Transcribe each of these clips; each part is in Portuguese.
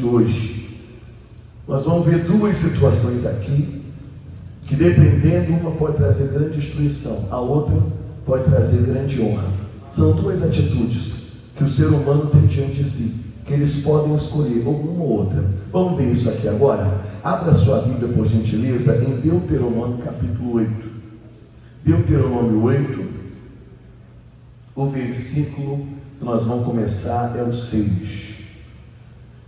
de hoje, nós vamos ver duas situações aqui, que dependendo, uma pode trazer grande destruição, a outra pode trazer grande honra. São duas atitudes que o ser humano tem diante de si, que eles podem escolher uma ou outra. Vamos ver isso aqui agora? Abra sua Bíblia, por gentileza, em Deuteronômio capítulo 8. Deuteronômio 8, o versículo que nós vamos começar é o 6.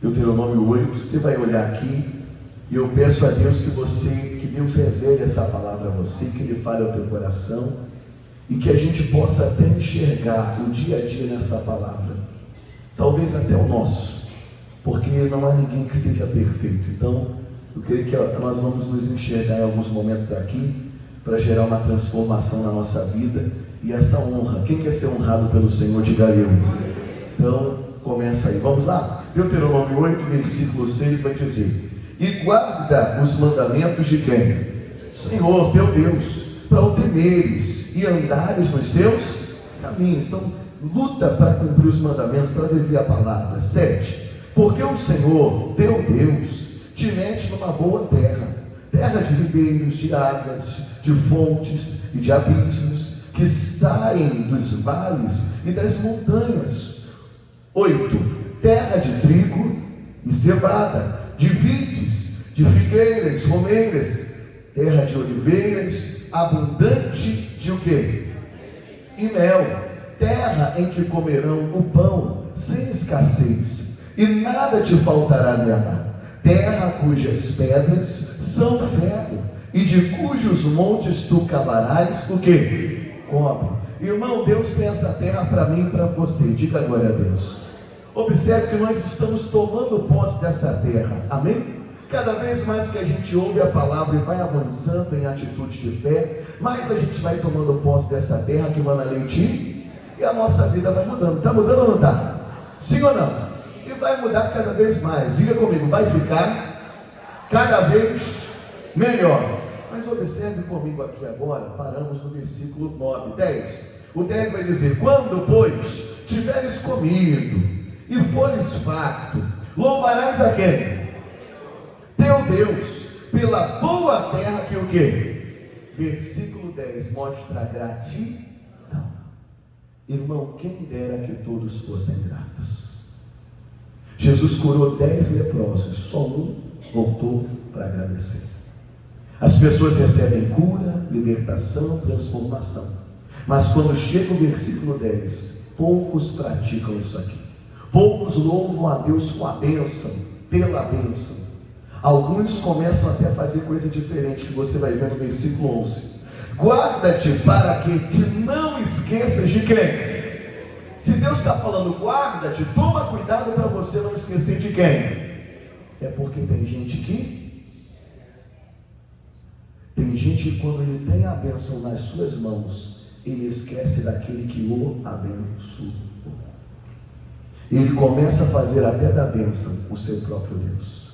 Deuteronômio 8, você vai olhar aqui, e eu peço a Deus que Deus revele essa palavra a você, que Ele fale ao teu coração, e que a gente possa até enxergar o dia a dia nessa palavra, talvez até o nosso, porque não há ninguém que seja perfeito. Então, eu creio que nós vamos nos enxergar em alguns momentos aqui, para gerar uma transformação na nossa vida, e essa honra. Quem quer ser honrado pelo Senhor, diga eu. Então, começa aí, vamos lá. Deuteronômio 8, versículo 6 vai dizer: e guarda os mandamentos de quem? Senhor teu Deus, para o temeres e andares nos seus caminhos. Então, luta para cumprir os mandamentos, para viver a palavra. 7, porque o Senhor teu Deus te mete numa boa terra, terra de ribeiros, de águas, de fontes e de abismos, que saem dos vales e das montanhas. 8, terra de trigo e cevada, de vides, de figueiras, romeiras, terra de oliveiras, abundante de o quê? E mel, terra em que comerão o pão sem escassez, e nada te faltará nela, terra cujas pedras são ferro, e de cujos montes tu cavarás o quê? Cobre. Irmão, Deus tem essa terra para mim e para você. Diga glória a Deus. Observe que nós estamos tomando posse dessa terra, amém? Cada vez mais que a gente ouve a palavra e vai avançando em atitude de fé, mais a gente vai tomando posse dessa terra que manda leite, e a nossa vida vai mudando. Está mudando ou não está? Sim ou não? E vai mudar cada vez mais. Diga comigo, vai ficar cada vez melhor. Mas observe comigo aqui agora, paramos no versículo 9, 10. O 10 vai dizer: quando, pois, tiveres comido e fores farto, louvarás a quem? Teu Deus, pela boa terra que o quê? Versículo 10 mostra gratidão. Irmão, quem dera que todos fossem gratos. Jesus curou 10 leprosos, só um voltou para agradecer. As pessoas recebem cura, libertação, transformação, mas quando chega o versículo 10, poucos praticam isso aqui. Poucos louvam a Deus com a bênção, pela bênção. Alguns começam até a fazer coisa diferente, que você vai ver no versículo 11. Guarda-te para que te não esqueças de quem? Se Deus está falando guarda-te, toma cuidado para você não esquecer de quem? É porque tem gente que quando ele tem a bênção nas suas mãos, ele esquece daquele que o abençoou. Ele começa a fazer até da bênção o seu próprio Deus.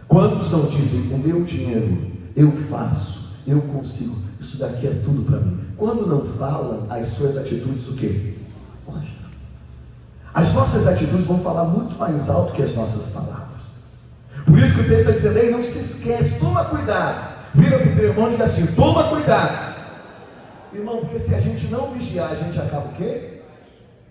Quantos não dizem, o meu dinheiro, eu faço, eu consigo, isso daqui é tudo para mim. Quando não falam, as suas atitudes o quê? Mostram. As nossas atitudes vão falar muito mais alto que as nossas palavras. Por isso que o texto está dizendo, ei, não se esquece, toma cuidado. Vira para o teu irmão e diga assim, toma cuidado. Irmão, porque se a gente não vigiar, a gente acaba o quê?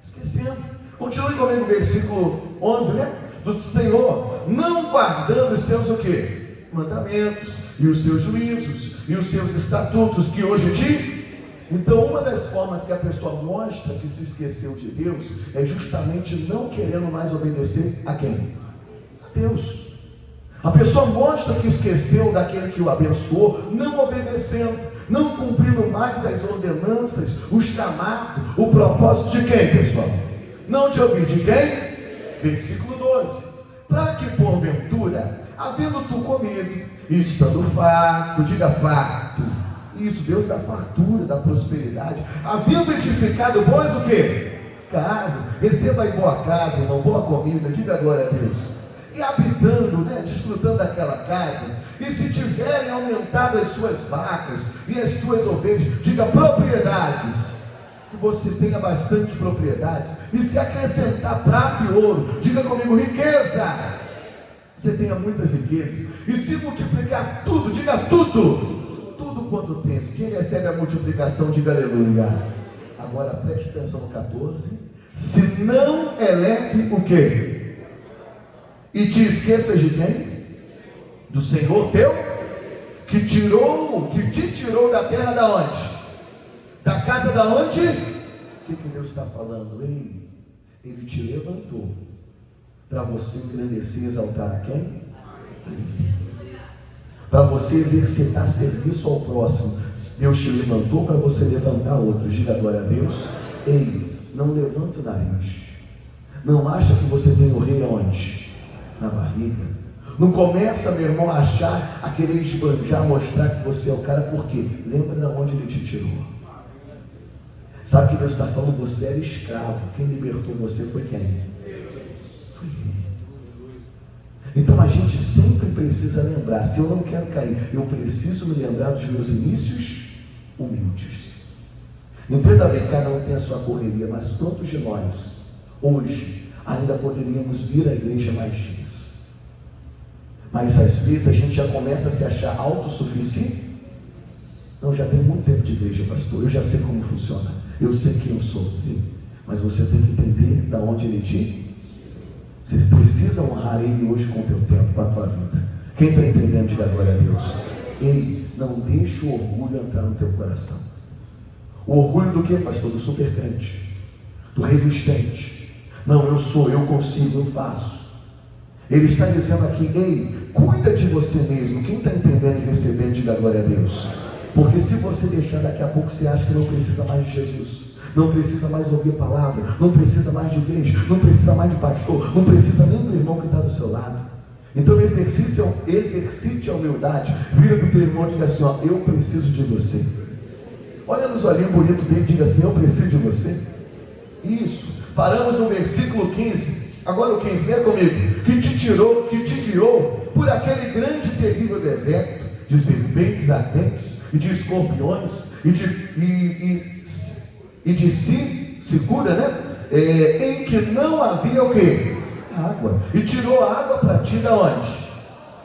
Esquecendo. Continue comigo no versículo 11, né? Do Senhor, não guardando os seus o quê? Mandamentos, e os seus juízos, e os seus estatutos, que hoje te... Então, uma das formas que a pessoa mostra que se esqueceu de Deus, é justamente não querendo mais obedecer a quem? A Deus. A pessoa mostra que esqueceu daquele que o abençoou, não obedecendo, não cumprindo mais as ordenanças, o chamado, o propósito de quem, pessoal? Não de ouvir de quem? Versículo 12. Para que porventura, havendo tu comido, e estando farto, diga farto, isso, Deus dá fartura, dá prosperidade, havendo edificado boas o quê? Casa, receba em boa casa, irmão, boa comida, diga glória a Deus. E habitando, né, desfrutando daquela casa, e se tiverem aumentado as suas vacas e as tuas ovelhas, diga propriedades. você tenha bastante propriedades, e se acrescentar prata e ouro, diga comigo, riqueza, você tenha muitas riquezas, e se multiplicar tudo, diga tudo, tudo quanto tens. Quem recebe a multiplicação, diga aleluia. Agora preste atenção no 14, se não eleve o quê? E te esqueças de quem? Do Senhor teu, que te tirou da terra da onde? Da casa da onde? O que Deus está falando? Ele te levantou para você engrandecer e exaltar a quem? Para você exercitar serviço ao próximo. Deus te levantou para você levantar outros. Diga glória a Deus. Não levanta o nariz. Não acha que você tem o rei onde? Na barriga. Não começa, meu irmão, a achar, a querer esbanjar, mostrar que você é o cara. Por quê? Lembra de onde ele te tirou. Sabe o que Deus está falando? Você era escravo. Quem libertou você foi quem? Foi Ele. Então a gente sempre precisa lembrar. Se eu não quero cair, eu preciso me lembrar dos meus inícios humildes. Entenda bem, cada um tem a sua correria, mas quantos de nós hoje ainda poderíamos vir à igreja mais dias? Mas às vezes a gente já começa a se achar autossuficiente. Não, já tem muito tempo de igreja, pastor, eu já sei como funciona, eu sei quem eu sou, sim, mas você tem que entender de onde ele te. Você precisa honrar ele hoje com o teu tempo, com a tua vida. Quem está entendendo, diga glória a Deus. Não deixe o orgulho entrar no teu coração. O orgulho do que, pastor? Do supercrente, do resistente. Não, eu sou, eu consigo, eu faço. Ele está dizendo aqui, cuida de você mesmo. Quem está entendendo e recebendo, diga glória a Deus. Porque se você deixar, daqui a pouco você acha que não precisa mais de Jesus, não precisa mais ouvir palavra, não precisa mais de igreja, não precisa mais de pastor, não precisa nem do irmão que está do seu lado. Então exercite a humildade. Vira para o teu irmão e diga assim, eu preciso de você. Olha nos olhinhos bonitos dele e diga assim, eu preciso de você. Isso. Paramos no versículo 15. Agora o 15, leia comigo. Que te tirou, que te guiou por aquele grande e terrível deserto, de serpentes ardentes e de escorpiões e de segura, né? Em que não havia o quê? Água. E tirou a água para ti da onde?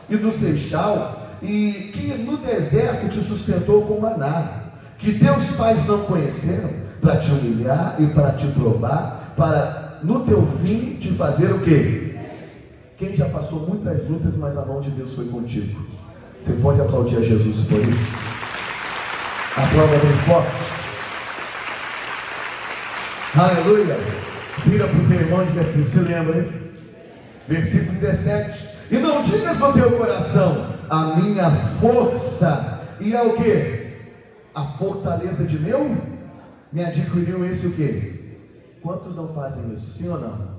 E do seixal, e que no deserto te sustentou com maná, que teus pais não conheceram, para te humilhar e para te provar, para no teu fim te fazer o quê? Quem já passou muitas lutas, mas a mão de Deus foi contigo? Você pode aplaudir a Jesus por isso? Aplauda bem forte. Aleluia. Vira para o teu irmão e diga assim, se lembra, hein? Versículo 17. E não digas no teu coração, a minha força e ao quê? A fortaleza de meu? Me adquiriu esse o quê? Quantos não fazem isso? Sim ou não?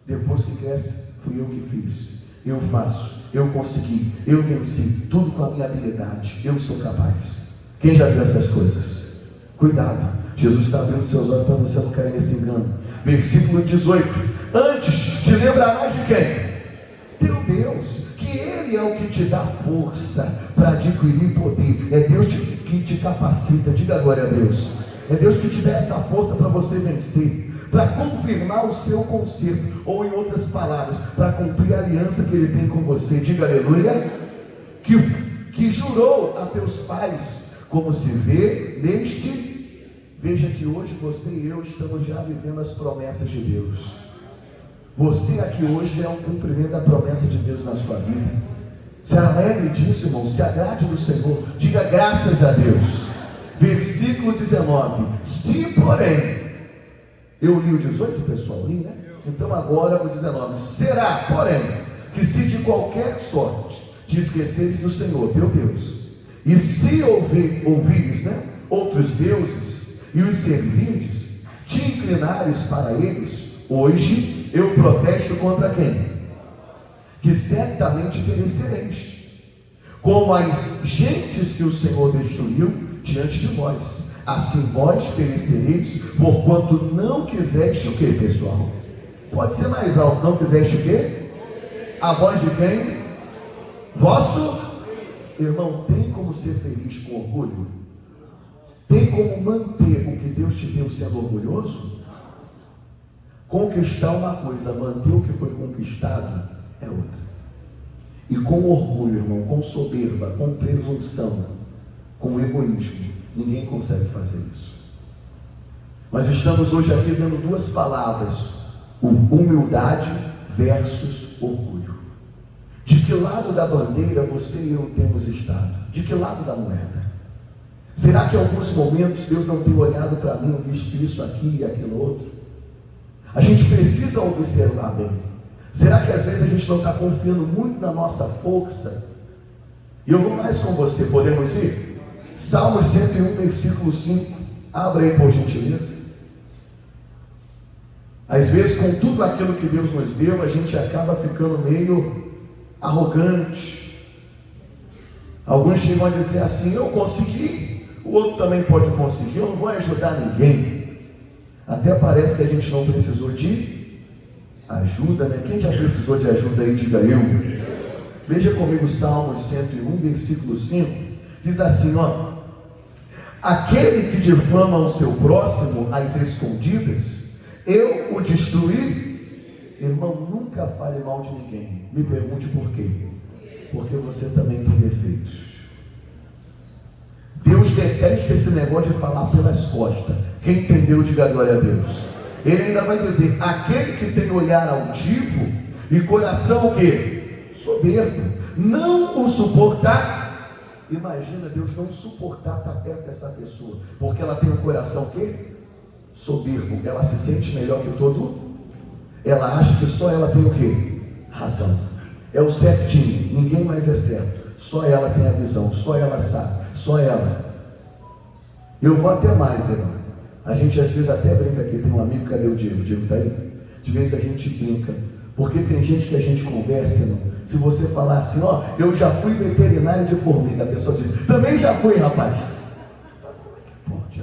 Depois que cresce, fui eu que fiz. Eu faço, eu consegui, eu venci, tudo com a minha habilidade, eu sou capaz. Quem já viu essas coisas? Cuidado, Jesus está abrindo seus olhos para você não cair nesse engano. Versículo 18. Antes te lembrarás de quem? Teu Deus, que Ele é o que te dá força para adquirir poder. É Deus que te capacita, diga glória a Deus. É Deus que te dá essa força para você vencer, para confirmar o seu conserto, ou em outras palavras, para cumprir a aliança que Ele tem com você, diga aleluia. Que jurou a teus pais, como se vê neste. Veja que hoje você e eu estamos já vivendo as promessas de Deus. Você aqui hoje é um cumprimento da promessa de Deus na sua vida. Se alegre disso, irmão, se agrade do Senhor, diga graças a Deus. Versículo 19. Se porém, eu li o 18, pessoal, li, né? Então agora o 19. Será, porém, que se de qualquer sorte te esqueceres do Senhor, teu Deus, e se ouvires, né, outros deuses, e os servirdes, te inclinares para eles, hoje eu protesto contra quem? Que certamente perecereis, como as gentes que o Senhor destruiu diante de vós. Assim vós perecereis, porquanto não quiseste o que, pessoal? Pode ser mais alto, não quiseste o quê? A voz de quem? Vosso irmão. Tem como ser feliz com orgulho? Tem como manter o que Deus te deu sendo orgulhoso? Conquistar uma coisa, manter o que foi conquistado é outra. E com orgulho, irmão, com soberba, com presunção, com egoísmo, ninguém consegue fazer isso. Nós estamos hoje aqui vendo duas palavras: humildade versus orgulho. De que lado da bandeira você e eu temos estado? De que lado da moeda? Será que em alguns momentos Deus não tem olhado para mim, visto isso aqui e aquilo outro? A gente precisa observar bem. Será que às vezes a gente não está confiando muito na nossa força? E eu vou mais com você, podemos ir? Salmos 101, versículo 5. Abra aí, por gentileza. Às vezes, com tudo aquilo que Deus nos deu, a gente acaba ficando meio arrogante. Alguns chegam a dizer assim: eu consegui, o outro também pode conseguir, eu não vou ajudar ninguém. Até parece que a gente não precisou de ajuda, né? Quem já precisou de ajuda aí, diga eu. Veja comigo Salmos 101, versículo 5. Diz assim, ó: aquele que difama o seu próximo às escondidas, eu o destruí. Irmão, nunca fale mal de ninguém. Me pergunte por quê. Porque você também tem defeitos. Deus detesta esse negócio de falar pelas costas. Quem entendeu, diga glória a Deus. Ele ainda vai dizer: aquele que tem olhar altivo e coração o quê? Soberbo, não o suportar. Imagina Deus não suportar estar perto dessa pessoa, porque ela tem um coração o quê? Soberbo. Ela se sente melhor que todo. Ela acha que só ela tem o quê? Razão. É o certinho, ninguém mais é certo. Só ela tem a visão, só ela sabe, só ela. Eu vou até mais, irmão. A gente às vezes até brinca aqui. Tem um amigo, cadê o Diego? O Diego está aí? De vez a gente brinca, porque tem gente que a gente conversa, irmão. Se você falar assim, ó, eu já fui veterinário de formiga, a pessoa diz, também já fui, rapaz. Como é que pode?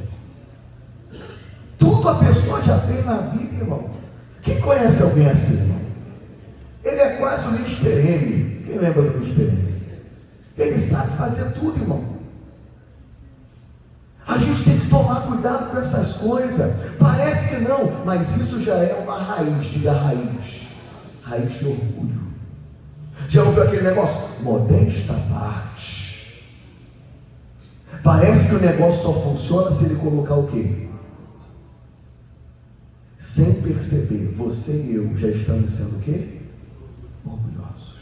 Tudo a pessoa já fez na vida, irmão. Quem conhece alguém assim, irmão? Ele é quase o Mr. M. Quem lembra do Mr. M? Ele sabe fazer tudo, irmão. A gente tem que tomar cuidado com essas coisas. Parece que não, mas isso já é uma raiz. Diga raiz. Raiz de orgulho. Já ouviu aquele negócio? Modesta parte. Parece que o negócio só funciona se ele colocar o quê? Sem perceber, você e eu já estamos sendo o quê? Orgulhosos.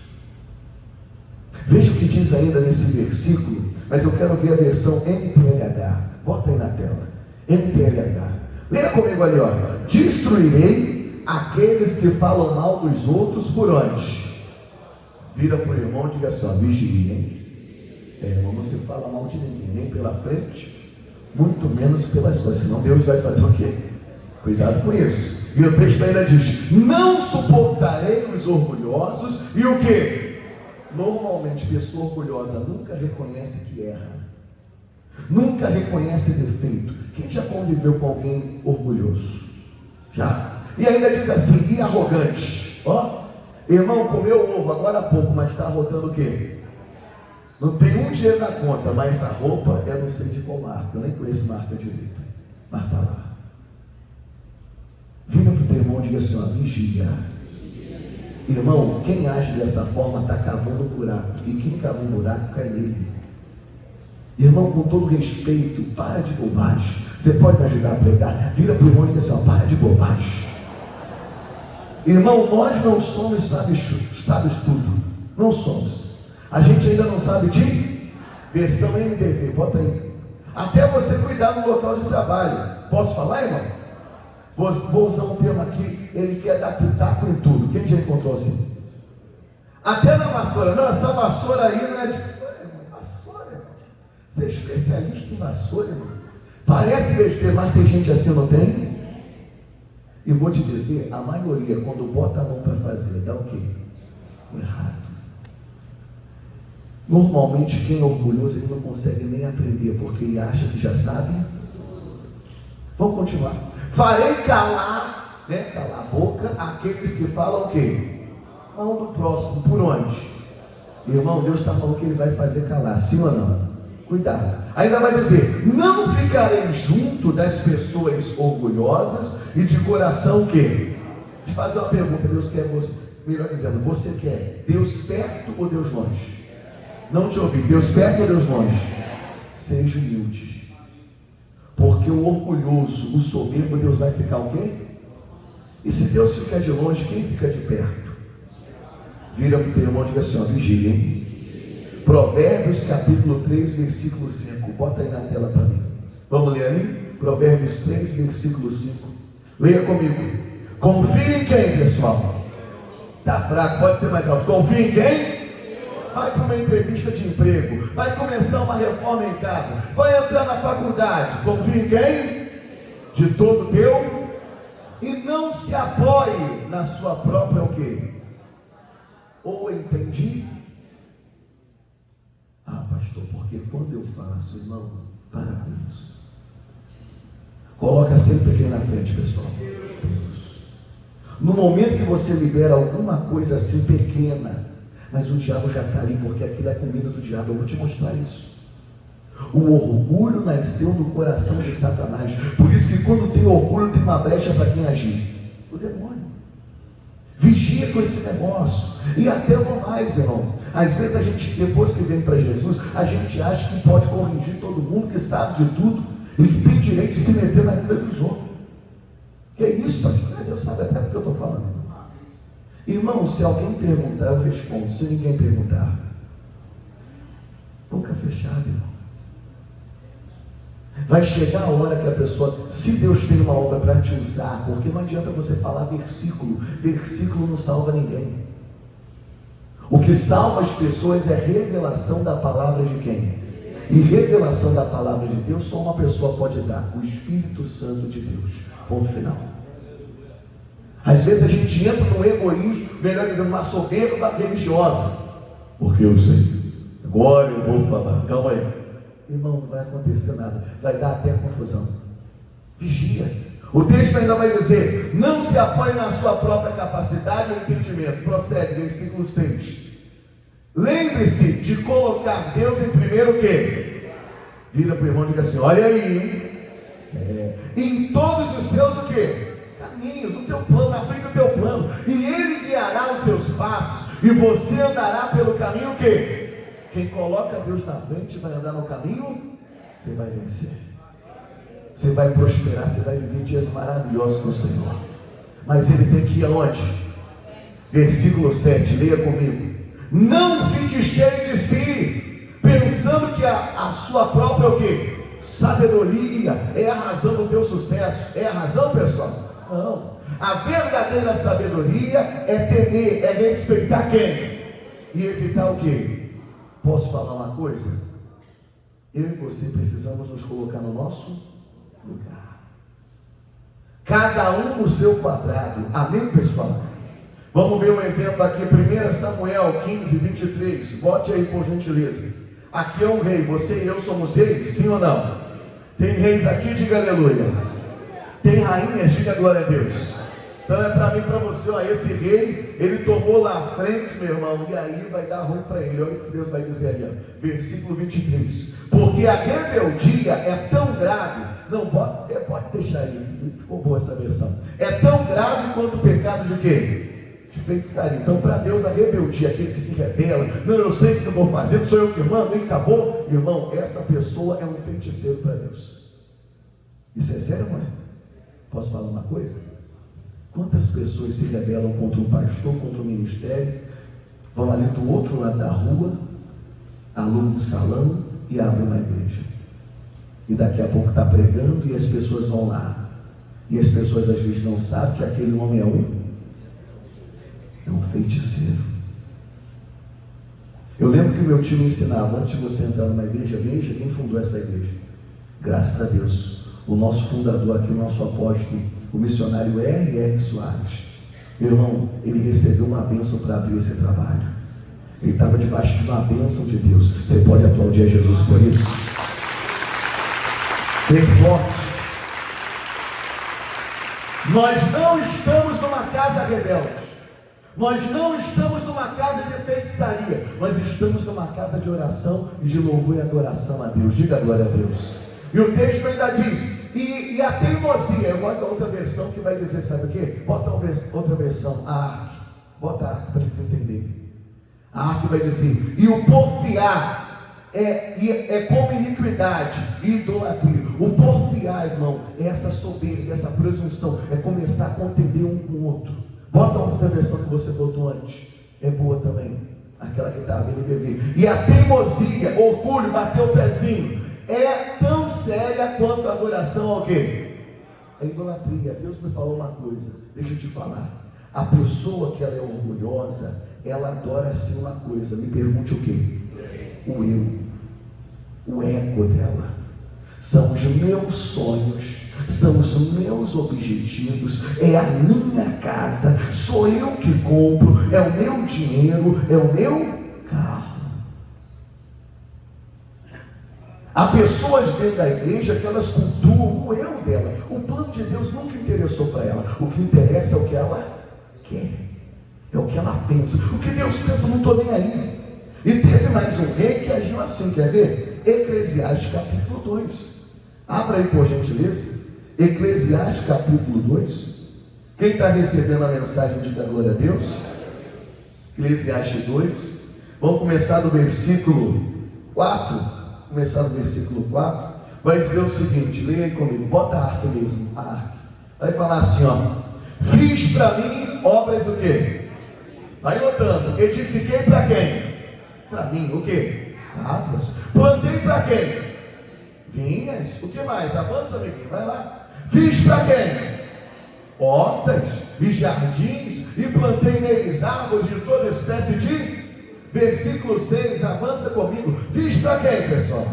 Veja o que diz ainda nesse versículo, mas eu quero ver a versão NTLH. Bota aí na tela. NTLH. Leia comigo ali, ó. Destruirei aqueles que falam mal dos outros por onde? Vira para o irmão e diga só, vigie, hein? Irmão, não se fala mal de ninguém, nem pela frente, muito menos pelas costas, senão Deus vai fazer o quê? Cuidado com isso. E o texto ainda diz: não suportarei os orgulhosos. E o quê? Normalmente, pessoa orgulhosa nunca reconhece que erra, nunca reconhece defeito. Quem já conviveu com alguém orgulhoso? Já. E ainda diz assim, e arrogante. Ó, irmão, comeu ovo agora há pouco, mas está arrotando o quê? Não tem um dinheiro na conta, mas a roupa eu não sei de qual marca, eu nem conheço marca direito, mas está lá. Vira para o teu irmão e diga assim, ó, vigia. Irmão, quem age dessa forma está cavando um buraco, e quem cava um buraco cai nele. Irmão, com todo respeito, para de bobagem. Você pode me ajudar a pregar? Vira para o irmão e diga assim, ó, para de bobagem. Irmão, nós não somos sábios tudo. Não somos. A gente ainda não sabe de versão NBV, bota aí. Até você cuidar no local de trabalho. Posso falar, irmão? Vou usar um termo aqui, ele quer dar pitaco em tudo. Quem já encontrou assim? Até na vassoura. Não, essa vassoura aí não é de... Vassoura, irmão. Você é especialista em vassoura, irmão. Parece besteira, mas tem gente assim, não tem? E vou te dizer, a maioria, quando bota a mão para fazer, dá o quê? O errado. Normalmente, quem é orgulhoso, ele não consegue nem aprender, porque ele acha que já sabe. Vamos continuar. Farei calar, né? Calar a boca, aqueles que falam o quê? Mal do próximo. Por onde? Irmão, Deus está falando que Ele vai fazer calar, sim ou não? Cuidado. Ainda vai dizer: não ficarei junto das pessoas orgulhosas e de coração o quê? Deixa eu fazer uma pergunta. Deus quer você, melhor dizendo, você quer Deus perto ou Deus longe? Não te ouvi. Deus perto ou Deus longe? Seja humilde. Porque o orgulhoso, o soberbo, Deus vai ficar o quê? E se Deus fica de longe, quem fica de perto? Vira para o teu irmão e diga assim: ó, vigia, hein? Provérbios capítulo 3, versículo 5. Bota aí na tela para mim. Vamos ler aí? Provérbios 3, versículo 5. Leia comigo. Confie em quem, pessoal? Está fraco, pode ser mais alto. Confie em quem? Vai para uma entrevista de emprego, vai começar uma reforma em casa, vai entrar na faculdade. Confie em quem? De todo teu. E não se apoie na sua própria o quê? Ou entendi? Ah, pastor, porque quando eu faço, irmão, para com isso. Coloca sempre aqui na frente, pessoal. No momento que você libera alguma coisa assim pequena, mas o diabo já está ali, porque aquilo é comida do diabo. Eu vou te mostrar isso. O orgulho nasceu no coração de Satanás. Por isso que quando tem orgulho, tem uma brecha para quem agir. O demônio. Vigia com esse negócio. E até vou mais, irmão. Às vezes a gente, depois que vem para Jesus, a gente acha que pode corrigir todo mundo, que sabe de tudo, e que tem direito de se meter na vida dos outros. Que é isso, pastor? Deus sabe até do que eu estou falando. Irmão, se alguém perguntar, eu respondo. Se ninguém perguntar, boca fechada, irmão. Vai chegar a hora que a pessoa, se Deus tem uma obra para te usar, porque não adianta você falar versículo não salva ninguém. O que salva as pessoas é revelação da palavra de quem? E revelação da palavra de Deus só uma pessoa pode dar: o Espírito Santo de Deus. Ponto final. Às vezes a gente entra num egoísmo, melhor dizendo, uma soberba religiosa. Porque eu sei, agora eu vou falar. Calma aí. Irmão, não vai acontecer nada, vai dar até confusão. Vigia. O texto ainda vai dizer: não se apoie na sua própria capacidade ou entendimento. Procede, versículo 6. Lembre-se de colocar Deus em primeiro o quê? Vira para o irmão e diga assim: olha aí, em todos os seus o quê? Caminhos, no teu plano, na frente do teu plano. E Ele guiará os seus passos, e você andará pelo caminho o quê? Quem coloca Deus na frente vai andar no caminho, você vai vencer. Você vai prosperar, você vai viver dias maravilhosos com o Senhor. Mas Ele tem que ir aonde? Versículo 7, leia comigo. Não fique cheio de si, pensando que a sua própria o quê? Sabedoria é a razão do teu sucesso. É a razão, pessoal? Não. A verdadeira sabedoria é temer, é respeitar quem? E evitar o quê? Posso falar uma coisa? Eu e você precisamos nos colocar no nosso lugar. Cada um no seu quadrado. Amém, pessoal? Vamos ver um exemplo aqui. 1 Samuel 15, 23. Bote aí, por gentileza. Aqui é um rei. Você e eu somos reis? Sim ou não? Tem reis aqui? Diga aleluia. Tem rainhas? Diga glória a Deus. Então é para mim e para você, ó, esse rei, ele tomou lá à frente, meu irmão, e aí vai dar ruim para ele. Olha o que Deus vai dizer ali, ó, versículo 23. Porque a rebeldia é tão grave, não pode deixar aí, ficou boa essa versão. É tão grave quanto o pecado de quê? De feitiçaria. Então para Deus a rebeldia, aquele que se rebela, não, eu sei o que eu vou fazer, sou eu que mando, e acabou. Irmão, essa pessoa é um feiticeiro para Deus. Isso é sério, não é? Posso falar uma coisa? Quantas pessoas se rebelam contra um pastor, contra o ministério, vão ali do outro lado da rua, alugam um salão e abrem uma igreja. E daqui a pouco está pregando e as pessoas vão lá. E as pessoas às vezes não sabem que aquele homem é um feiticeiro. Eu lembro que o meu tio me ensinava, antes de você entrar numa igreja, veja quem fundou essa igreja. Graças a Deus, o nosso fundador aqui, o nosso apóstolo, o missionário R.R. Soares, meu irmão, ele recebeu uma bênção para abrir esse trabalho. Ele estava debaixo de uma bênção de Deus. Você pode aplaudir a Jesus por isso? Bem forte. Nós não estamos numa casa rebelde. Nós não estamos numa casa de feitiçaria. Nós estamos numa casa de oração e de louvor e adoração a Deus. Diga glória a Deus. E o texto ainda diz, e a teimosia, eu gosto da outra versão que vai dizer, sabe o quê? Bota outra versão, a arque. Bota a arque para eles entenderem. A arque vai dizer, e o porfiar é como iniquidade e idolatria. O porfiar, irmão, é essa soberba, essa presunção, é começar a contender um com o outro. Bota outra versão que você botou antes, é boa também, aquela que estava no bebê. E a teimosia, orgulho, bater o pezinho, é tão séria quanto a adoração ao quê? A idolatria. Deus me falou uma coisa, deixa eu te falar. A pessoa que ela é orgulhosa, ela adora sim uma coisa, me pergunte o quê? O eu, o ego dela. São os meus sonhos, são os meus objetivos, é a minha casa, sou eu que compro, é o meu dinheiro, é o meu carro. Há pessoas dentro da igreja que elas cultuam o eu dela. O plano de Deus nunca interessou para ela. O que interessa é o que ela quer, é o que ela pensa. O que Deus pensa, não estou nem aí. E teve mais um rei que agiu assim, quer ver? Eclesiastes capítulo 2. Abra aí por gentileza. Eclesiastes capítulo 2. Quem está recebendo a mensagem, diga glória a Deus. Eclesiastes 2. Vamos começar do versículo 4. Começar do versículo 4. Vai dizer o seguinte, leia aí comigo. Bota a arca mesmo, a arca. Vai falar assim, ó. Fiz para mim obras o quê? Vai notando. Edifiquei para quem? Para mim, o quê? Casas. Plantei para quem? Vinhas. O que mais? Avança, amiguinho, vai lá. Fiz para quem? Hortas e jardins, e plantei neles árvores de toda espécie de... Versículo 6, avança comigo. Fiz para quem, pessoal?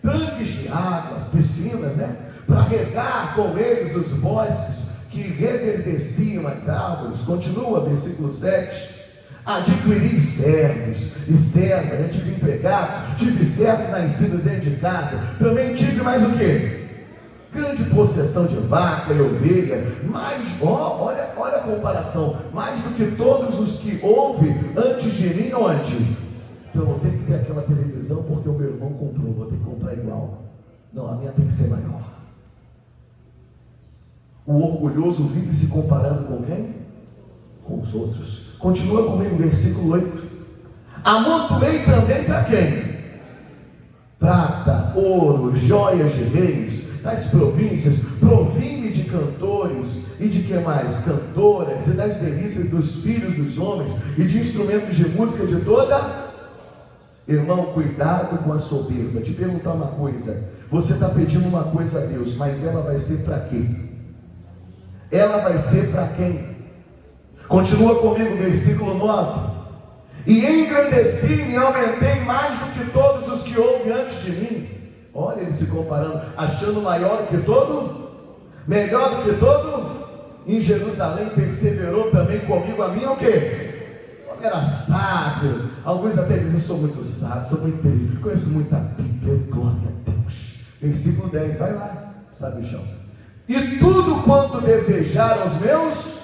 Tanques de águas, piscinas, né? Para regar com eles os bosques que reverdeciam as árvores. Continua, versículo 7. Adquiri servos e servas, eu tive empregados, tive servos nascidos dentro de casa. Também tive mais o quê? Grande possessão de vaca e ovelha, mais, olha a comparação, mais do que todos os que houve antes de mim, onde? Então eu tenho que ter aquela televisão porque o meu irmão comprou, vou ter que comprar igual. Não, a minha tem que ser maior. O orgulhoso vive se comparando com quem? Com os outros. Continua comigo, versículo 8. Amontoei também para quem? Prata, ouro, joias de reis das províncias, provi-me de cantores e de que mais? Cantoras, e das delícias dos filhos dos homens e de instrumentos de música de toda. Irmão, cuidado com a soberba. Te perguntar uma coisa, você está pedindo uma coisa a Deus, mas ela vai ser para quê? Ela vai ser para quem? Continua comigo, versículo 9. E engrandeci-me e aumentei mais do que todos os que houve antes de mim. Olha ele se comparando, achando maior do que todo, melhor do que todo. Em Jerusalém perseverou também comigo a minha o quê? Eu era sábio. Alguns até dizem, sou muito sábio, sou muito inteligente, conheço muita Bíblia, glória a Deus. Versículo 10, vai lá, sabichão. E tudo quanto desejaram os meus,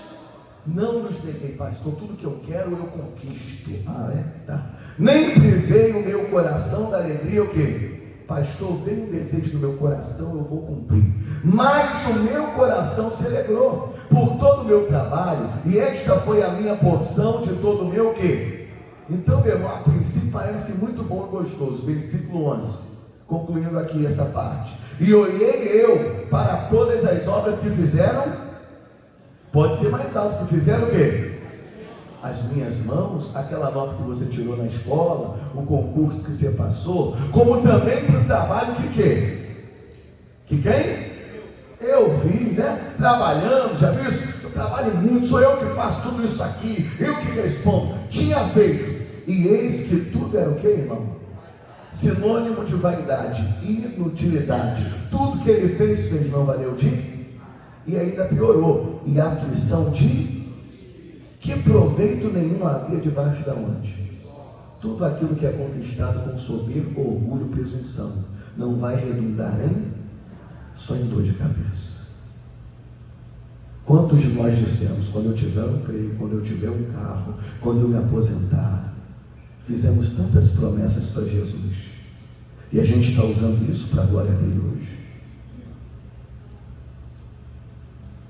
não nos neguei, pastor, tudo que eu quero eu conquisto. Ah, é? Tá. Nem privei o meu coração da alegria, o quê? Pastor, veio um desejo do meu coração, eu vou cumprir. Mas o meu coração se alegrou por todo o meu trabalho, e esta foi a minha porção de todo o meu quê? Então, meu irmão, a princípio parece muito bom e gostoso. Versículo 11, concluindo aqui essa parte. E olhei eu para todas as obras que fizeram. Pode ser mais alto, que fizeram o quê? As minhas mãos, aquela nota que você tirou na escola, o concurso que você passou, como também para o trabalho que quê? Que quem? Eu fiz, né? Trabalhando, já viu isso? Eu trabalho muito, sou eu que faço tudo isso aqui, eu que respondo. Tinha feito, e eis que tudo era o quê, irmão? Sinônimo de vaidade, inutilidade. Tudo que ele fez não valeu de... E ainda piorou, e a aflição de... Que proveito nenhum havia debaixo da onde? Tudo aquilo que é conquistado com soberba, orgulho, presunção, não vai redundar só em dor de cabeça. Quantos de nós dissemos, quando eu tiver um emprego, quando eu tiver um carro, quando eu me aposentar, Fizemos tantas promessas para Jesus. E a gente está usando isso para a glória dele hoje.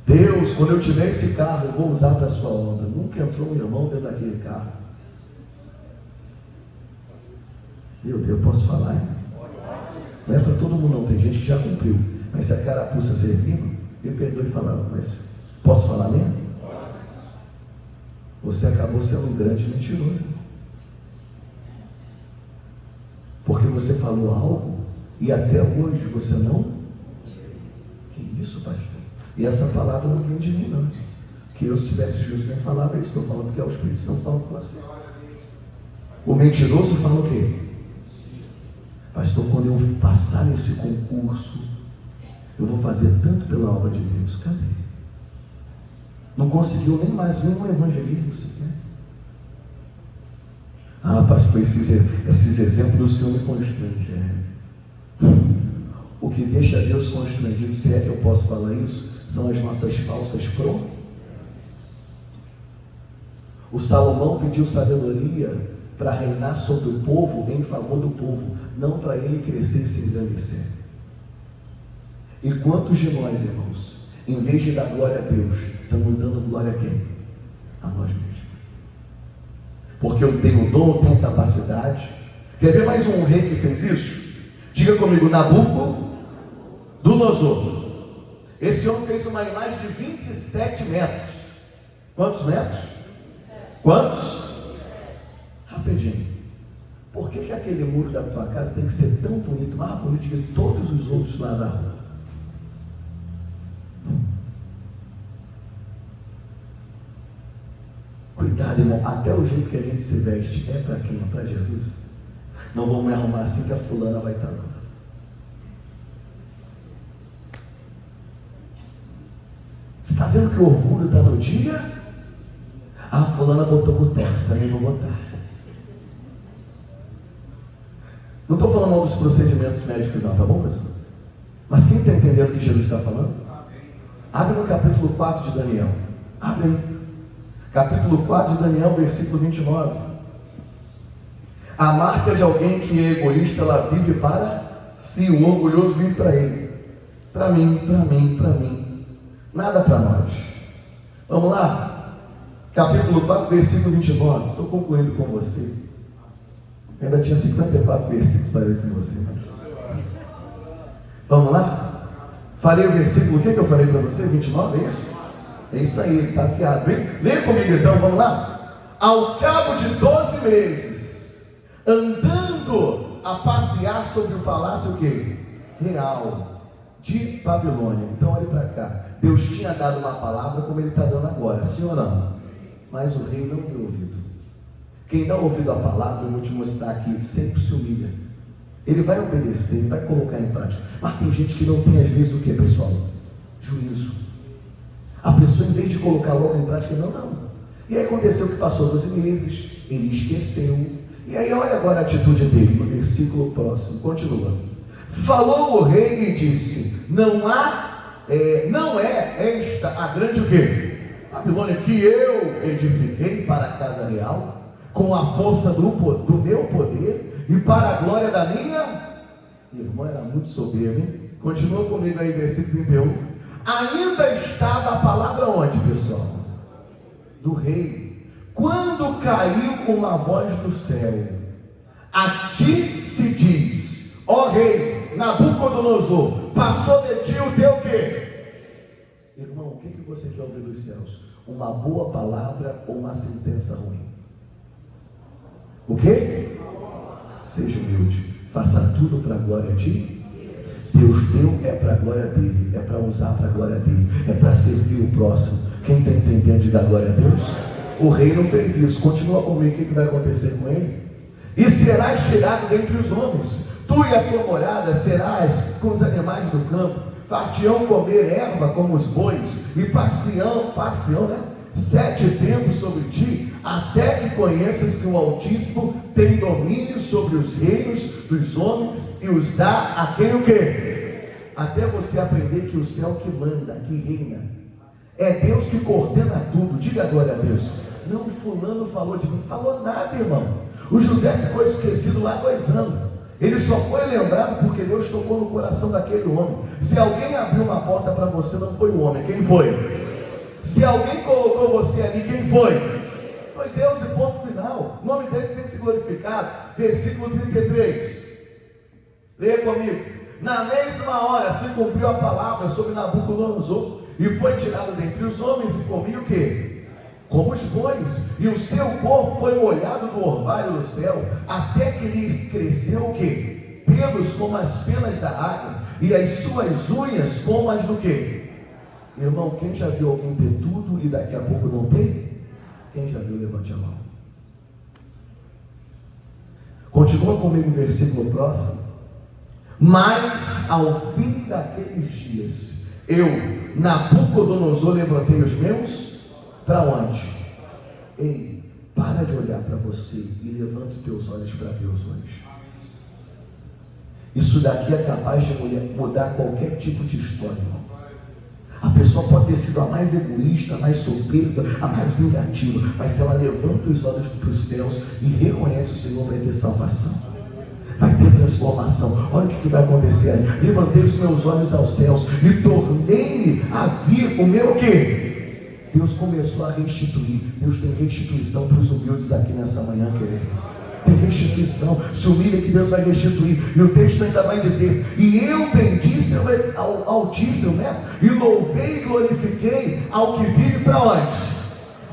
Deus, quando eu tiver esse carro, eu vou usar para a sua obra. Nunca entrou um irmão dentro daquele carro. Meu Deus, eu posso falar, hein? Não é para todo mundo não, tem gente que já cumpriu. Mas se a carapuça servindo, me perdoe falando, mas posso falar mesmo? Você acabou sendo um grande mentiroso. Porque você falou algo e até hoje você não. Que isso, pastor? E essa palavra não vem de mim, não. Que eu, se tivesse justo, nem falava isso. Estou falando porque é o Espírito Santo falando com você. O mentiroso fala o quê? Pastor, quando eu passar nesse concurso, eu vou fazer tanto pela obra de Deus. Cadê? Não conseguiu nem mais um evangelismo sequer. Ah, pastor, esses exemplos do Senhor me constrangem. O que deixa Deus constrangido, se é que eu posso falar isso, são as nossas falsas promessas. O Salomão pediu sabedoria para reinar sobre o povo, em favor do povo, não para ele crescer e se engrandecer. E quantos de nós, irmãos, em vez de dar glória a Deus, estamos dando glória a quem? A nós mesmos. Porque eu tenho dom, eu tenho capacidade. Quer ver mais um rei que fez isso? Diga comigo, Nabucodonosor. Esse homem fez uma imagem de 27 metros. Quantos metros? Quantos? Rapidinho. Por que aquele muro da tua casa tem que ser tão bonito, mais bonito que todos os outros lá na rua? Cuidado, irmão. Até o jeito que a gente se veste é para quem? É para Jesus. Não vamos me arrumar assim que a fulana vai estar lá. Você está vendo que o orgulho está no dia? A fulana botou botox, também vou botar. Não estou falando mal dos procedimentos médicos não, tá bom, pessoal? Mas quem está entendendo o que Jesus está falando? Abre no capítulo 4 de Daniel. Abre aí. Capítulo 4 de Daniel, versículo 29. A marca de alguém que é egoísta, ela vive para si. O orgulhoso vive para ele. Para mim, para mim, para mim. Nada para nós. Vamos lá? Capítulo 4, versículo 29. Estou concluindo com você. Ainda tinha 54 versículos para ler com você. Vamos lá? Falei o versículo, o que eu falei para você? 29, é isso? É isso aí, está afiado. Vem? Leia comigo então, vamos lá? Ao cabo de 12 meses, andando a passear sobre o palácio o quê? Real de Babilônia. Então olhe para cá. Deus tinha dado uma palavra como ele está dando agora, sim ou não? Mas o rei não deu ouvido. Quem dá ouvido à palavra, eu vou te mostrar aqui, sempre se humilha. Ele vai obedecer, ele vai colocar em prática. Mas tem gente que não tem às vezes o que, pessoal? Juízo. A pessoa, em vez de colocar logo em prática, não. E aí aconteceu que passou 12 meses, ele esqueceu. E aí olha agora a atitude dele, no versículo próximo, continua. Falou o rei e disse, não é esta a grande o quê? Babilônia que eu edifiquei para a casa real, com a força do meu poder e para a glória da minha. Irmão, era muito soberbo, hein? Continua comigo aí, versículo 31. Ainda estava a palavra onde, pessoal? Do rei. Quando caiu uma voz do céu, a ti se diz, ó rei Nabucodonosor, passou de ti o teu quê? Irmão, o que você quer ouvir dos céus? Uma boa palavra ou uma sentença ruim? O quê? Seja humilde, faça tudo para a glória de Deus. Deu é para a glória dele, é para usar para a glória dele, é para servir o próximo. Quem está entendendo, diga glória a Deus. O rei não fez isso. Continua comigo, o que vai acontecer com ele? E serás tirado dentre os homens, tu e a tua morada serás com os animais do campo, far-te-ão comer erva como os bois, e par-se-ão, né? 7 tempos sobre ti, até que conheças que o Altíssimo tem domínio sobre os reinos dos homens e os dá a quem o quê? Até você aprender que o céu que manda, que reina, é Deus que coordena tudo. Diga glória a Deus. Não, fulano falou de mim, falou nada, irmão. O José ficou esquecido lá 2 anos. Ele só foi lembrado porque Deus tocou no coração daquele homem. Se alguém abriu uma porta para você, não foi o homem. Quem foi? Se alguém colocou você ali, quem foi? Foi Deus e ponto final. O nome dele tem que ser glorificado. Versículo 33. Leia comigo. Na mesma hora se cumpriu a palavra sobre Nabucodonosor, e foi tirado dentre os homens e comia o quê? Como os bois, e o seu corpo foi molhado do orvalho do céu, até que lhe cresceu o quê? Pelos como as penas da água, e as suas unhas como as do quê? Irmão, quem já viu alguém ter tudo e daqui a pouco não tem? Quem já viu, levante a mão. Continua comigo o versículo próximo. Mas ao fim daqueles dias, eu, Nabucodonosor, levantei os meus para onde? Ei, para de olhar para você e levanta os teus olhos para Deus hoje. Isso daqui é capaz de mudar qualquer tipo de história, irmão. A pessoa pode ter sido a mais egoísta, a mais soberba, a mais vingativa, mas se ela levanta os olhos para os céus e reconhece o Senhor, vai ter salvação, vai ter transformação. Olha o que vai acontecer aí. Levantei os meus olhos aos céus e tornei-me a vir o meu quê? Deus começou a restituir. Deus tem restituição para os humildes aqui nessa manhã, querido. Tem restituição. Se humilha que Deus vai restituir. E o texto ainda vai dizer: e eu bendisse ao Altíssimo, né? E louvei e glorifiquei ao que vive para onde?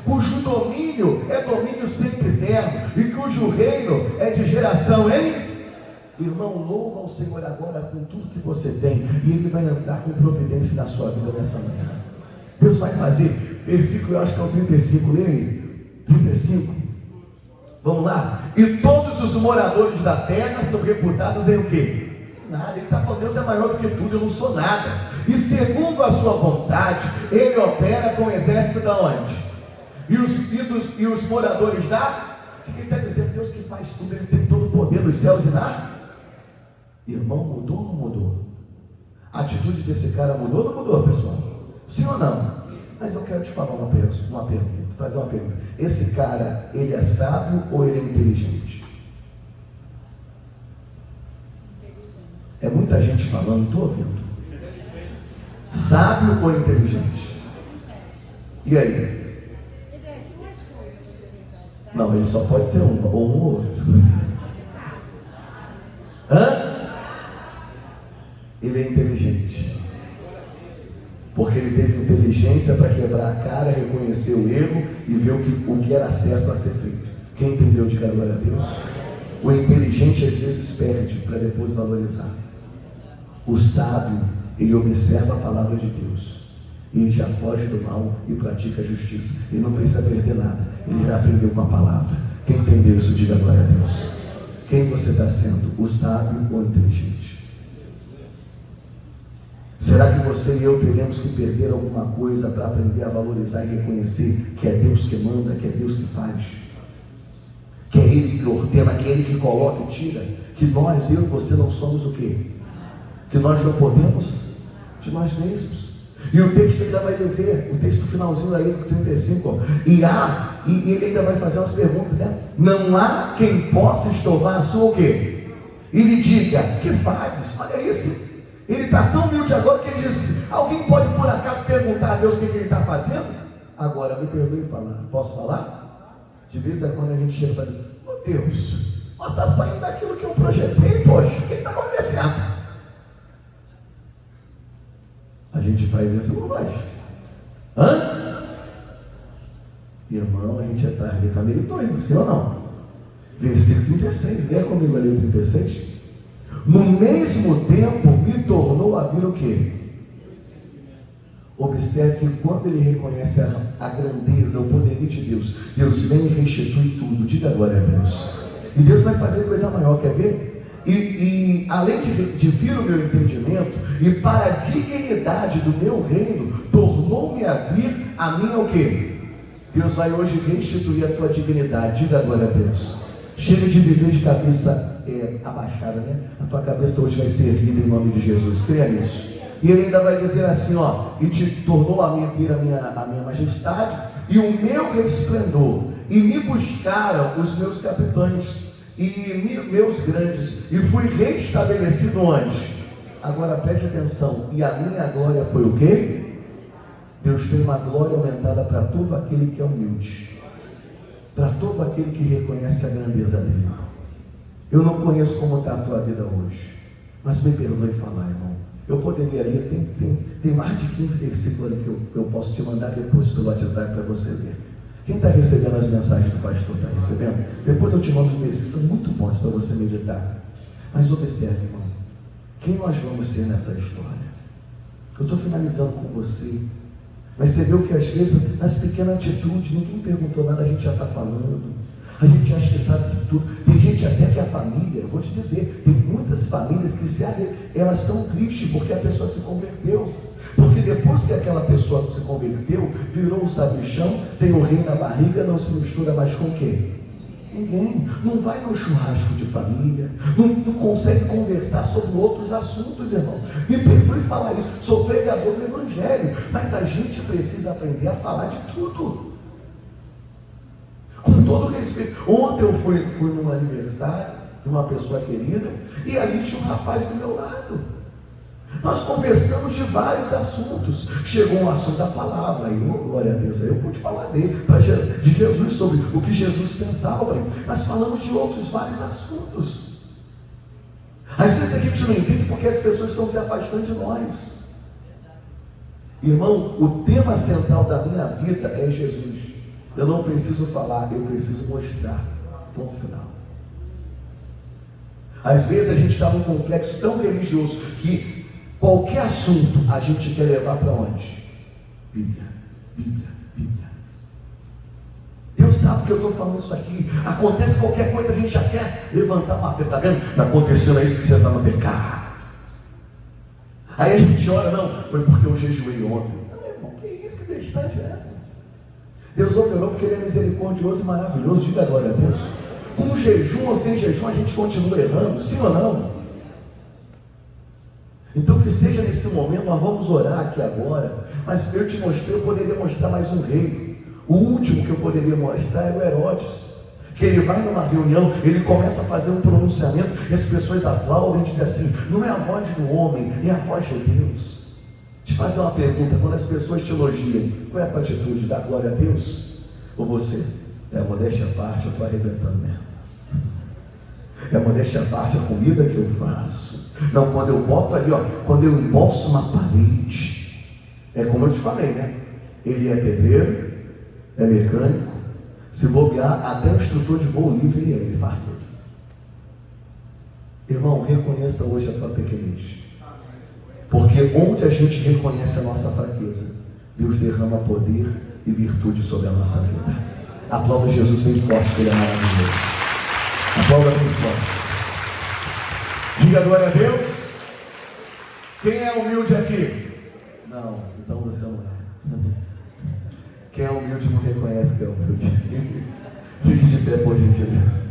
Cujo domínio é domínio sempre eterno, e cujo reino é de geração em... Irmão, louva ao Senhor agora com tudo que você tem, e Ele vai andar com providência na sua vida nessa manhã. Deus vai fazer. Versículo, eu acho que é o 35, lê aí. 35. Vamos lá. E todos os moradores da terra são reputados em o quê? Nada. Ele está falando: Deus é maior do que tudo, eu não sou nada. E segundo a sua vontade, Ele opera com o exército da onde? E os moradores da... O que ele está dizendo? Deus que faz tudo, Ele tem todo o poder dos céus e na... Irmão, mudou ou não mudou? A atitude desse cara mudou ou não mudou, pessoal? Sim ou não? Mas eu quero te falar uma pergunta, fazer uma pergunta. Esse cara, ele é sábio ou ele é inteligente? É muita gente falando, estou ouvindo. Sábio ou inteligente? E aí? Não, ele só pode ser um ou outro. Hã? Ele é inteligente, porque ele teve inteligência para quebrar a cara, reconhecer o erro e ver o que era certo a ser feito. Quem entendeu, diga glória a Deus. O inteligente às vezes perde para depois valorizar. O sábio, ele observa a palavra de Deus, ele já foge do mal e pratica a justiça. Ele não precisa perder nada, ele já aprendeu com a palavra. Quem entendeu isso, diga glória a Deus. Quem você está sendo, o sábio ou o inteligente? Será que você e eu teremos que perder alguma coisa para aprender a valorizar e reconhecer que é Deus que manda, que é Deus que faz, que é Ele que ordena, que é Ele que coloca e tira, que nós, eu e você, não somos o quê? Que nós não podemos de nós mesmos. E o texto ainda vai dizer, o texto finalzinho aí do 35, ó, e ele ainda vai fazer umas perguntas, né? Não há quem possa estouvar a sua o quê? E lhe diga: que fazes? Olha isso. Ele está tão humilde agora que ele diz: alguém pode por acaso perguntar a Deus o que ele está fazendo? Agora me perdoe falar, posso falar? De vez em quando a gente chega para Deus: oh Deus, está saindo daquilo que eu projetei, poxa, o que está acontecendo? A gente faz isso ou não faz? Hã? Irmão, a gente está meio doido, sim ou não? Versículo 36, leia comigo ali o 36. No mesmo tempo me tornou a vir o quê? Observe que quando ele reconhece a grandeza, o poderio de Deus, Deus vem e restitui tudo. Diga glória a Deus. E Deus vai fazer coisa maior, quer ver? E além de vir o meu entendimento, e para a dignidade do meu reino, tornou-me a vir a mim o quê? Deus vai hoje restituir a tua dignidade. Diga glória a Deus. Chega de viver de cabeça abaixada, né? A tua cabeça hoje vai ser erguida em nome de Jesus. Creia nisso. E ele ainda vai dizer assim, ó: e te tornou a mim vir a minha majestade, e o meu resplendor e me buscaram os meus capitães e meus grandes, e fui restabelecido onde? Agora preste atenção, e a minha glória foi o quê? Deus tem uma glória aumentada para todo aquele que é humilde, para todo aquele que reconhece a grandeza dele. Eu não conheço como está a tua vida hoje, mas me perdoe falar, irmão. Eu poderia ler, tem mais de 15 versículos ali que eu posso te mandar depois pelo WhatsApp para você ler. Quem está recebendo as mensagens do pastor está recebendo? Depois eu te mando os versículos, são muito bons para você meditar. Mas observe, irmão, quem nós vamos ser nessa história? Eu estou finalizando com você, mas você vê o que às vezes, nas pequenas atitudes, ninguém perguntou nada, a gente já está falando. A gente acha que sabe de tudo. Tem gente até que a família, eu vou te dizer, tem muitas famílias que elas estão tristes porque a pessoa se converteu. Porque depois que aquela pessoa se converteu, virou um sabichão, tem o rei na barriga, não se mistura mais com quem? Ninguém. Não vai no churrasco de família, não consegue conversar sobre outros assuntos, irmão. Me perdoe falar isso, sou pregador do evangelho, mas a gente precisa aprender a falar de tudo. Com todo respeito. Ontem eu fui num aniversário de uma pessoa querida, e ali tinha um rapaz do meu lado. Nós conversamos de vários assuntos. Chegou um assunto da palavra, aí, glória a Deus, aí eu pude falar de Jesus, sobre o que Jesus pensava, mas falamos de outros vários assuntos. Às vezes a gente não entende porque as pessoas estão se afastando de nós. Irmão, o tema central da minha vida é Jesus. Eu não preciso falar, eu preciso mostrar. Ponto final. Às vezes a gente está num complexo tão religioso que qualquer assunto a gente quer levar para onde? Bíblia, Bíblia, Bíblia. Deus sabe que eu estou falando isso aqui. Acontece qualquer coisa, a gente já quer levantar uma pedra. Está vendo? Está acontecendo isso que você está no pecado. Aí a gente ora, não, foi porque eu jejuei ontem. Não, irmão, que isso, que bestagem é essa? Deus operou porque Ele é misericordioso e maravilhoso. Diga glória a Deus. Com jejum ou sem jejum a gente continua errando, sim ou não? Então que seja nesse momento, nós vamos orar aqui agora. Mas eu te mostrei, eu poderia mostrar mais um rei. O último que eu poderia mostrar era o Herodes, que ele vai numa reunião, ele começa a fazer um pronunciamento, e as pessoas aplaudem e dizem assim: não é a voz do homem, é a voz de Deus. Te fazer uma pergunta: quando as pessoas te elogiam, qual é a tua atitude? Dá glória a Deus? Ou você, modéstia à parte, eu estou arrebentando mesmo. Modéstia à parte, a comida que eu faço. Não, quando eu boto ali, quando eu embolso uma parede, como eu te falei, né? Ele é pedreiro, é mecânico, se bobear, até o instrutor de voo livre ele faz tudo. Irmão, reconheça hoje a tua pequenez. Porque onde a gente reconhece a nossa fraqueza, Deus derrama poder e virtude sobre a nossa vida. Aplauda Jesus bem forte, que Ele é maravilhoso. Aplauda bem forte. Diga glória a Deus. Quem é humilde aqui? Não, então você não é. Quem é humilde não reconhece que é humilde. Fique de pé, por gentileza.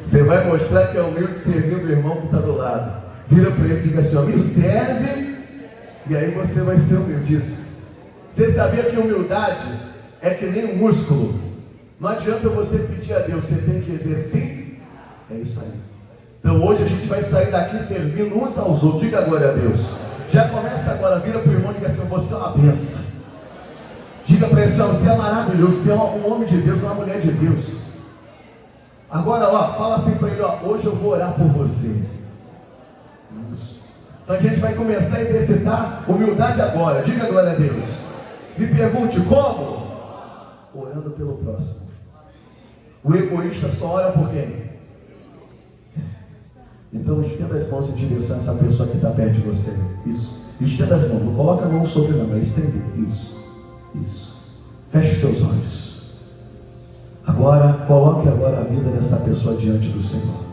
Você vai mostrar que é humilde servindo o irmão que está do lado. Vira para ele e diga assim: me serve, e aí você vai ser humilde. Isso. Você sabia que humildade é que nem um músculo? Não adianta você pedir a Deus, você tem que exercer. É isso aí. Então hoje a gente vai sair daqui servindo uns aos outros. Diga glória a Deus. Já começa agora, vira para o irmão e diga assim: você é uma bênção. Diga para ele: você é maravilhoso, você é um homem de Deus, uma mulher de Deus. Agora, fala assim para ele: hoje eu vou orar por você. Isso. Então a gente vai começar a exercitar humildade agora. Diga glória a Deus. Me pergunte como? Orando pelo próximo. O egoísta só ora por quem? Então estenda as mãos em direção a essa pessoa que está perto de você. Isso. Estenda as mãos. Não coloca a mão sobre não, é estender. Isso. Isso. Feche seus olhos. Agora, coloque agora a vida dessa pessoa diante do Senhor.